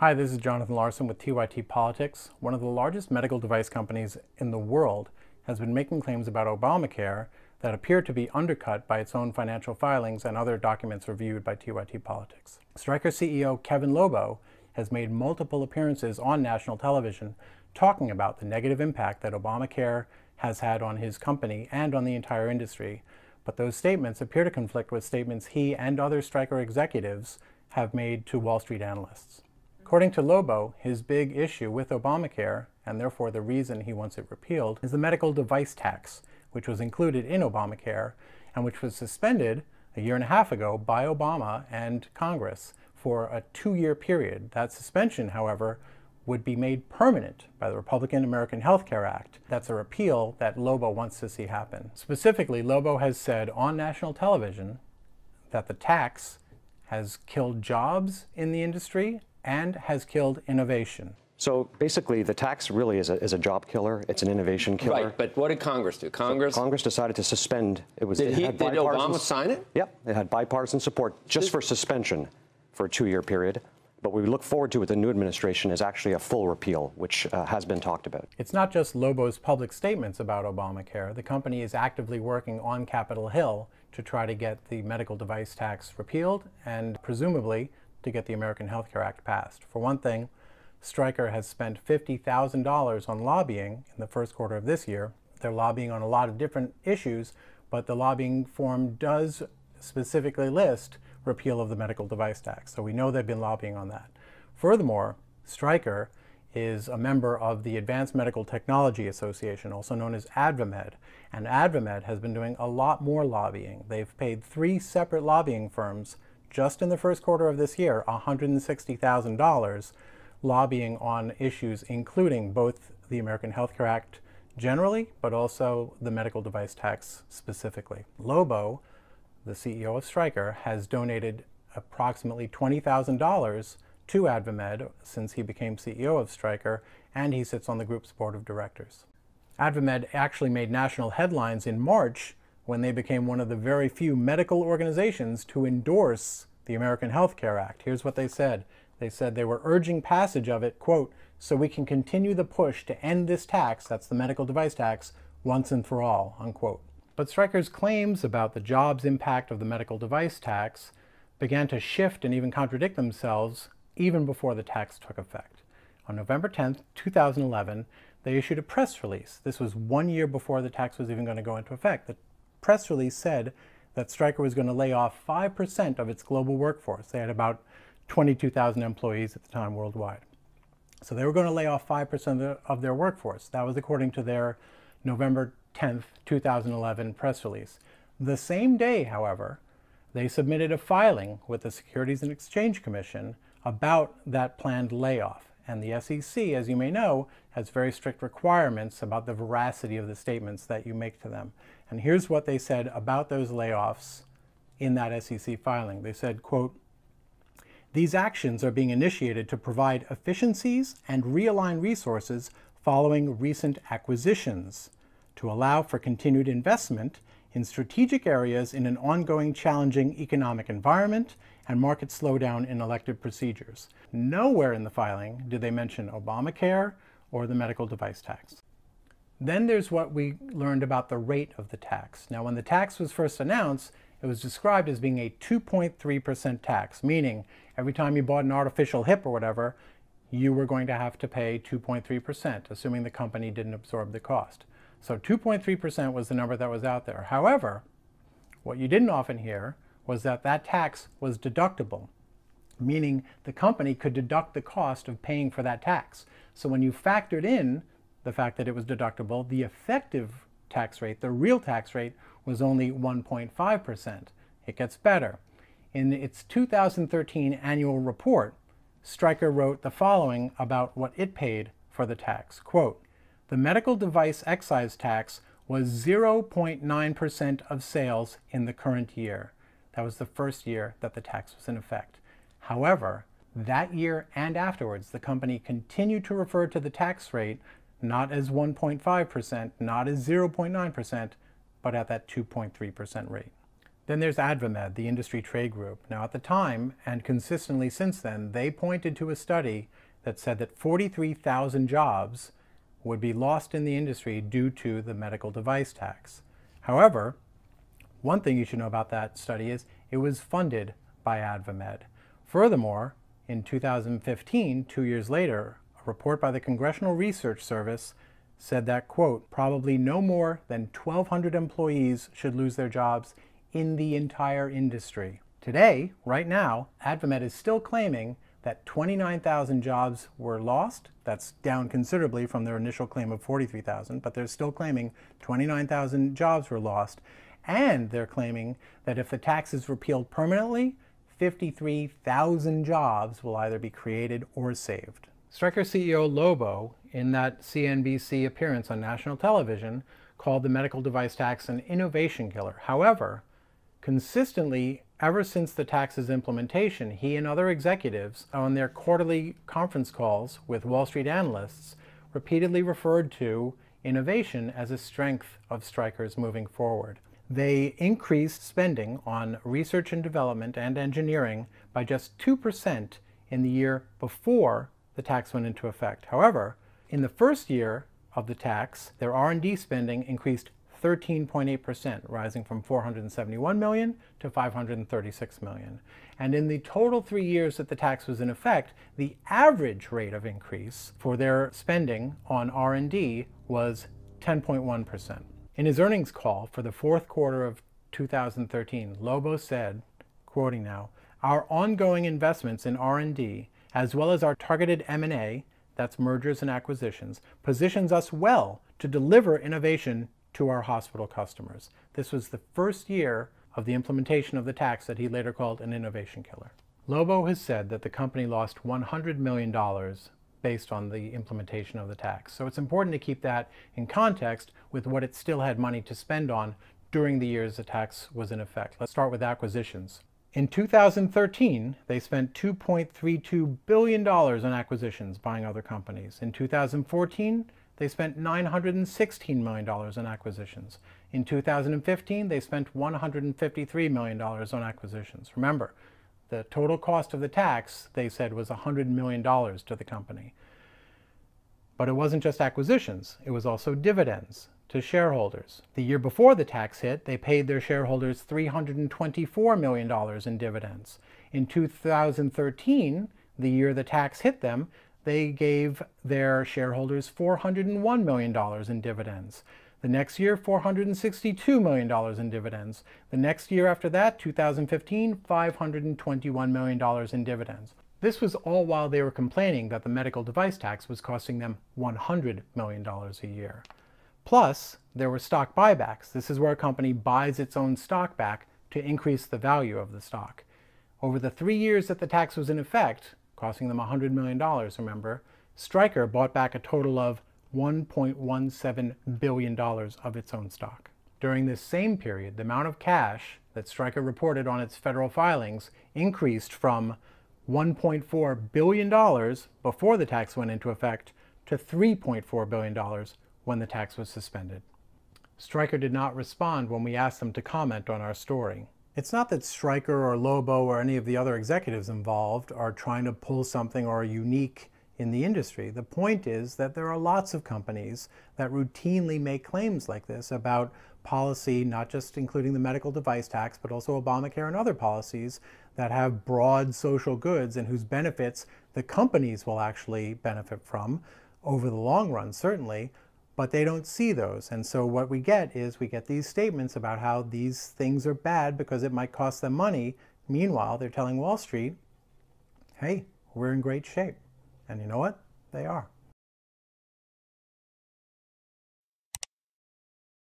Hi, this is Jonathan Larson with TYT Politics. One of the largest medical device companies in the world has been making claims about Obamacare that appear to be undercut by its own financial filings and other documents reviewed by TYT Politics. Stryker CEO Kevin Lobo has made multiple appearances on national television talking about the negative impact that Obamacare has had on his company and on the entire industry, but those statements appear to conflict with statements he and other Stryker executives have made to Wall Street analysts. According to Lobo, his big issue with Obamacare, and therefore the reason he wants it repealed, is the medical device tax, which was included in Obamacare and which was suspended a year and a half ago by Obama and Congress for a 2-year period. That suspension, however, would be made permanent by the Republican American Health Care Act. That's a repeal that Lobo wants to see happen. Specifically, Lobo has said on national television that the tax has killed jobs in the industry and has killed innovation. So basically, the tax really is a job killer. It's an innovation killer. Right, but what did Congress do? Congress decided to suspend. Did Obama sign it? Yep, it had bipartisan support just for suspension for a 2-year period. But what we look forward to with the new administration is actually a full repeal, which has been talked about. It's not just Lobo's public statements about Obamacare. The company is actively working on Capitol Hill to try to get the medical device tax repealed and presumably to get the American Health Care Act passed. For one thing, Stryker has spent $50,000 on lobbying in the first quarter of this year. They're lobbying on a lot of different issues, but the lobbying form does specifically list repeal of the medical device tax. So we know they've been lobbying on that. Furthermore, Stryker is a member of the Advanced Medical Technology Association, also known as AdvaMed. And AdvaMed has been doing a lot more lobbying. They've paid 3 separate lobbying firms just in the first quarter of this year, $160,000 lobbying on issues including both the American Health Care Act generally, but also the medical device tax specifically. Lobo, the CEO of Stryker, has donated approximately $20,000 to AdvaMed since he became CEO of Stryker, and he sits on the group's board of directors. AdvaMed actually made national headlines in March when they became one of the very few medical organizations to endorse the American Health Care Act. Here's what they said. They said they were urging passage of it, quote, so we can continue the push to end this tax, that's the medical device tax, once and for all, unquote. But Stryker's claims about the jobs impact of the medical device tax began to shift and even contradict themselves even before the tax took effect. On November 10th, 2011, they issued a press release. This was 1 year before the tax was even going to go into effect. The press release said that Stryker was going to lay off 5% of its global workforce. They had about 22,000 employees at the time worldwide. So they were going to lay off 5% of their workforce. That was according to their November 10th, 2011 press release. The same day, however, they submitted a filing with the Securities and Exchange Commission about that planned layoff. And the SEC, as you may know, has very strict requirements about the veracity of the statements that you make to them. And here's what they said about those layoffs in that SEC filing. They said, quote, these actions are being initiated to provide efficiencies and realign resources following recent acquisitions to allow for continued investment in strategic areas in an ongoing challenging economic environment and market slowdown in elective procedures. Nowhere in the filing did they mention Obamacare or the medical device tax. Then there's what we learned about the rate of the tax. Now, when the tax was first announced, it was described as being a 2.3% tax, meaning every time you bought an artificial hip or whatever, you were going to have to pay 2.3%, assuming the company didn't absorb the cost. So 2.3% was the number that was out there. However, what you didn't often hear was that that tax was deductible, meaning the company could deduct the cost of paying for that tax. So when you factored in the fact that it was deductible, the effective tax rate, the real tax rate, was only 1.5%. It gets better. In its 2013 annual report, Stryker wrote the following about what it paid for the tax. Quote, the medical device excise tax was 0.9% of sales in the current year. That was the first year that the tax was in effect. However, that year and afterwards, the company continued to refer to the tax rate not as 1.5%, not as 0.9%, but at that 2.3% rate. Then there's AdvaMed, the industry trade group. Now at the time, and consistently since then, they pointed to a study that said that 43,000 jobs would be lost in the industry due to the medical device tax. However, one thing you should know about that study is it was funded by AdvaMed. Furthermore, in 2015, 2 years later, a report by the Congressional Research Service said that, quote, probably no more than 1,200 employees should lose their jobs in the entire industry. Today, right now, AdvaMed is still claiming that 29,000 jobs were lost. That's down considerably from their initial claim of 43,000, but they're still claiming 29,000 jobs were lost. And they're claiming that if the tax is repealed permanently, 53,000 jobs will either be created or saved. Stryker CEO Lobo, in that CNBC appearance on national television, called the medical device tax an innovation killer. However, consistently, ever since the tax's implementation, he and other executives on their quarterly conference calls with Wall Street analysts repeatedly referred to innovation as a strength of Stryker's moving forward. They increased spending on research and development and engineering by just 2% in the year before the tax went into effect. However, in the first year of the tax, their R&D spending increased 13.8%, rising from $471 million to $536 million. And in the total 3 years that the tax was in effect, the average rate of increase for their spending on R&D was 10.1%. In his earnings call for the fourth quarter of 2013, Lobo said, quoting now, our ongoing investments in R&D, as well as our targeted M&A, that's mergers and acquisitions, positions us well to deliver innovation to our hospital customers. This was the first year of the implementation of the tax that he later called an innovation killer. Lobo has said that the company lost $100 million based on the implementation of the tax. So it's important to keep that in context with what it still had money to spend on during the years the tax was in effect. Let's start with acquisitions. In 2013, they spent $2.32 billion on acquisitions, buying other companies. In 2014, they spent $916 million on acquisitions. In 2015, they spent $153 million on acquisitions. Remember, the total cost of the tax, they said, was $100 million to the company. But it wasn't just acquisitions, it was also dividends to shareholders. The year before the tax hit, they paid their shareholders $324 million in dividends. In 2013, the year the tax hit them, they gave their shareholders $401 million in dividends. The next year, $462 million in dividends. The next year after that, 2015, $521 million in dividends. This was all while they were complaining that the medical device tax was costing them $100 million a year. Plus, there were stock buybacks. This is where a company buys its own stock back to increase the value of the stock. Over the 3 years that the tax was in effect, costing them $100 million, remember, Stryker bought back a total of $1.17 billion of its own stock. During this same period, the amount of cash that Stryker reported on its federal filings increased from $1.4 billion before the tax went into effect to $3.4 billion when the tax was suspended. Stryker did not respond when we asked them to comment on our story. It's not that Stryker or Lobo or any of the other executives involved are trying to pull something or unique in the industry. The point is that there are lots of companies that routinely make claims like this about policy, not just including the medical device tax, but also Obamacare and other policies that have broad social goods and whose benefits the companies will actually benefit from over the long run, certainly, but they don't see those. And so what we get is we get these statements about how these things are bad because it might cost them money. Meanwhile, they're telling Wall Street, hey, we're in great shape. And you know what? They are.